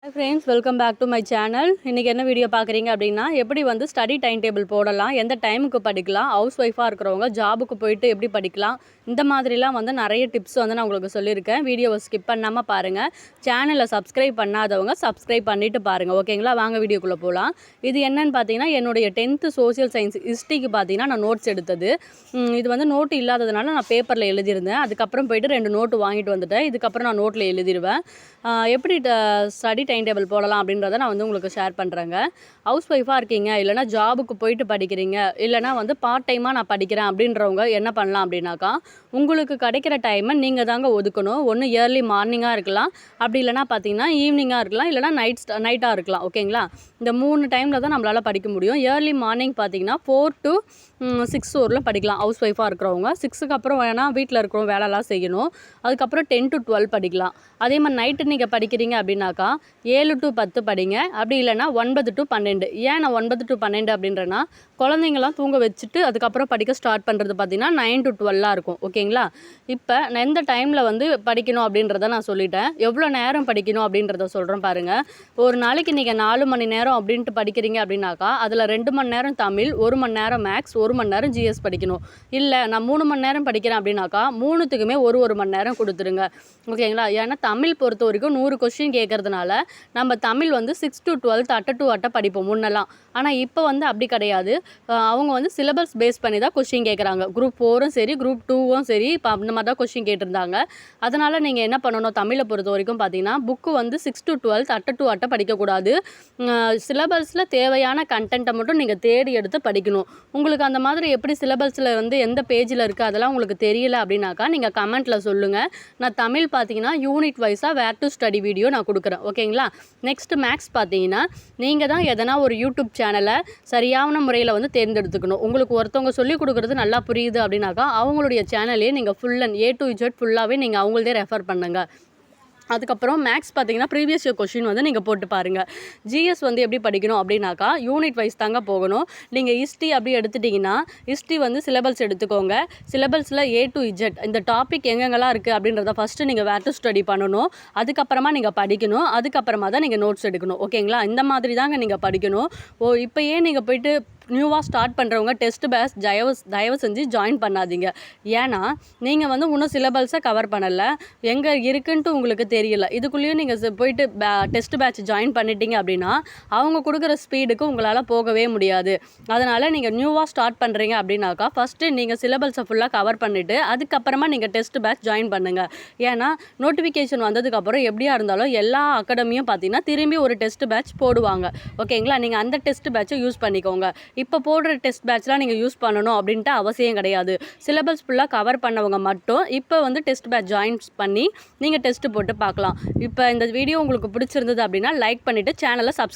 Hi friends, welcome back to my channel. இன்னைக்கு என்ன video பார்க்குறீங்க அப்படின்னா எப்படி வந்து ஸ்டடி டைம் டேபிள் போடலாம், எந்த டைமுக்கு படிக்கலாம், ஹவுஸ் ஒய்ஃபாக இருக்கிறவங்க ஜாபுக்கு போயிட்டு எப்படி படிக்கலாம், இந்த மாதிரிலாம் வந்து நிறைய டிப்ஸ் வந்து நான் உங்களுக்கு சொல்லியிருக்கேன். வீடியோவை ஸ்கிப் பண்ணாமல் பாருங்கள். சேனலை சப்ஸ்கிரைப் பண்ணாதவங்க சப்ஸ்கிரைப் பண்ணிவிட்டு பாருங்கள். ஓகேங்களா, வாங்க வீடியோக்குள்ளே போகலாம். இது என்னன்னு பார்த்தீங்கன்னா என்னுடைய 10th சோசியல் சயின்ஸ் ஹிஸ்ட்ரிக்கு பார்த்தீங்கன்னா நான் நோட்ஸ் எடுத்தது. இது வந்து நோட்டு இல்லாததுனால நான் பேப்பரில் எழுதியிருந்தேன். அதுக்கப்புறம் போயிட்டு 2 நோட்டு வாங்கிட்டு வந்துட்டேன். இதுக்கப்புறம் நான் நோட்டில் எழுதிடுவேன். எப்படி ஸ்டடி டைம் டேபிள் போடலாம் அப்படின்றத நான் வந்து உங்களுக்கு ஷேர் பண்ணுறேங்க. ஹவுஸ் ஒய்ஃபாக இருக்கீங்க, இல்லைனா ஜாபுக்கு போயிட்டு படிக்கிறீங்க, இல்லைனா வந்து பார்ட் டைமாக நான் படிக்கிறேன் அப்படின்றவங்க என்ன பண்ணலாம் அப்படின்னாக்கா, உங்களுக்கு கிடைக்கிற டைமை நீங்கள் தாங்க ஒதுக்கணும். ஒன்று இயர்லி மார்னிங்காக இருக்கலாம், அப்படி இல்லைனா பார்த்தீங்கன்னா ஈவினிங்காக இருக்கலாம், இல்லைனா நைட்டாக இருக்கலாம். ஓகேங்களா, இந்த 3 டைமில் தான் நம்மளால் படிக்க முடியும். இயர்லி மார்னிங் பார்த்தீங்கன்னா 4 to 6 வரலும் படிக்கலாம் ஹவுஸ் ஒய்ஃபாக இருக்கிறவங்க. 6க்கு அப்புறம் வேணால் வீட்டில் இருக்கிறவங்க வேலைலாம் செய்யணும். அதுக்கப்புறம் 10 to 12 படிக்கலாம். அதே மாதிரி நைட்டு நீங்கள் படிக்கிறீங்க அப்படின்னாக்கா 7 to 10 படிங்க, அப்படி இல்லைனா 9 to 12. ஏன் நான் 9 to 12 அப்படின்றேன்னா, குழந்தைங்களாம் தூங்க வச்சுட்டு அதுக்கப்புறம் படிக்க ஸ்டார்ட் பண்ணுறது பார்த்தீங்கன்னா 9 to 12 இருக்கும். ஓகேங்களா, இப்போ நான் எந்த டைமில் வந்து படிக்கணும் அப்படின்றத நான் சொல்லிட்டேன். எவ்வளோ நேரம் படிக்கணும் அப்படின்றத சொல்கிறேன் பாருங்கள். ஒரு நாளைக்கு நீங்கள் 4 மணி நேரம் அப்படின்ட்டு படிக்கிறீங்க அப்படின்னாக்கா, அதில் 2 மணி நேரம் தமிழ், 1 மணி நேரம் மேக்ஸ், 1 மணி நேரம் ஜிஎஸ் படிக்கணும். இல்லை நான் 3 மணி நேரம் படிக்கிறேன் அப்படின்னாக்கா 3த்துக்குமே ஒரு மணி நேரம் கொடுத்துருங்க. ஓகேங்களா, ஏன்னா தமிழ் பொறுத்த வரைக்கும் 100 கொஸ்டின் கேட்கறதுனால நம்ம தமிழ் வந்து 6 to 12 அட்டை டு அட்டை படிப்போம் முன்னெல்லாம். ஆனால் இப்போ வந்து அப்படி கிடையாது. அவங்க வந்து சிலபஸ் பேஸ் பண்ணி தான் கொஸ்டின் கேட்குறாங்க. குரூப் 4ம் சரி, குரூப் 2ம் சரி, இப்போ அந்த மாதிரி தான் கொஸ்டின் கேட்டிருந்தாங்க. அதனால் நீங்கள் என்ன பண்ணணும், தமிழை பொறுத்த வரைக்கும் பார்த்தீங்கன்னா புக்கு வந்து 6 to 12 அட்டை டு அட்டை படிக்கக்கூடாது. சிலபஸில் தேவையான கண்டென்ட்டை மட்டும் நீங்கள் தேடி எடுத்து படிக்கணும். உங்களுக்கு அந்த மாதிரி எப்படி சிலபஸில் வந்து எந்த பேஜில் இருக்குது அதெல்லாம் உங்களுக்கு தெரியல அப்படின்னாக்கா நீங்கள் கமெண்ட்டில் சொல்லுங்கள். நான் தமிழ் பார்த்தீங்கன்னா யூனிட் வைஸாக வேர் டு ஸ்டடி வீடியோ நான் கொடுக்குறேன். ஓகேங்களா, நெக்ஸ்ட்டு மேக்ஸ் பார்த்தீங்கன்னா நீங்கள் தான் எதனா ஒரு யூடியூப் சேனலை சரியான முறையில் வந்து தேர்ந்தெடுத்துக்கணும். உங்களுக்கு ஒருத்தவங்க சொல்லிக் கொடுக்குறது நல்லா புரியுது அப்படின்னாக்கா அவங்களுடைய சேனலே நீங்கள் full and A to Z ஃபுல்லாகவே நீங்கள் அவங்களதே ரெஃபர் பண்ணுங்கள். அதுக்கப்புறம் மேக்ஸ் பார்த்தீங்கன்னா ப்ரீவியஸ் இயர் கொஷின் வந்து நீங்கள் போட்டு பாருங்கள். ஜிஎஸ் வந்து எப்படி படிக்கணும் அப்படின்னாக்கா யூனிட் வைஸ் தாங்க போகணும். நீங்கள் ஹிஸ்ட்ரி அப்படி எடுத்துட்டிங்கன்னா ஹிஸ்ட்ரி வந்து சிலபஸ் எடுத்துக்கோங்க. சிலபஸில் A to Z இந்த டாபிக் எங்கெங்கெல்லாம் இருக்குது அப்படின்றத ஃபஸ்ட்டு நீங்கள் வேர் டு ஸ்டடி பண்ணணும். அதுக்கப்புறமா நீங்கள் படிக்கணும். அதுக்கப்புறமா தான் நீங்கள் நோட்ஸ் எடுக்கணும். ஓகேங்களா, இந்த மாதிரி தாங்க நீங்கள் படிக்கணும். இப்போ ஏன் நீங்கள் போயிட்டு நியூவாக ஸ்டார்ட் பண்ணுறவங்க டெஸ்ட் பேட்ச் தயவு செஞ்சு ஜாயின் பண்ணாதீங்க. ஏன்னா நீங்கள் வந்து இன்னும் சிலபஸை கவர் பண்ணலை, எங்கே இருக்குன்ட்டு உங்களுக்கு தெரியல. இதுக்குள்ளேயும் நீங்கள் போயிட்டு டெஸ்ட் பேட்ச் ஜாயின் பண்ணிட்டீங்க அப்படின்னா அவங்க கொடுக்குற ஸ்பீடுக்கு உங்களால் போகவே முடியாது. அதனால் நீங்கள் நியூவாக ஸ்டார்ட் பண்ணுறீங்க அப்படின்னாக்கா ஃபஸ்ட்டு நீங்கள் சிலபஸை ஃபுல்லாக கவர் பண்ணிவிட்டு அதுக்கப்புறமா நீங்கள் டெஸ்ட் பேட்ச் ஜாயின் பண்ணுங்கள். ஏன்னா நோட்டிஃபிகேஷன் வந்ததுக்கப்புறம் எப்படியா இருந்தாலும் எல்லா அகாடமியும் பார்த்தீங்கன்னா திரும்பி ஒரு டெஸ்ட் பேட்ச் போடுவாங்க. ஓகேங்களா, நீங்கள் அந்த டெஸ்ட் பேட்சை யூஸ் பண்ணிக்கோங்க. இப்போ போடுற டெஸ்ட் பேட்ச்லாம் நீங்கள் யூஸ் பண்ணணும் அப்படின்ட்டு அவசியம் கிடையாது. சிலபஸ் ஃபுல்லாக கவர் பண்ணவங்க மட்டும் இப்போ வந்து டெஸ்ட் பேட்ச் ஜாயின் பண்ணி நீங்கள் டெஸ்ட்டு போட்டு பார்க்கலாம். இப்போ இந்த வீடியோ உங்களுக்கு பிடிச்சிருந்தது அப்படின்னா லைக் பண்ணிவிட்டு சேனலை சப்ஸ்கிரைப்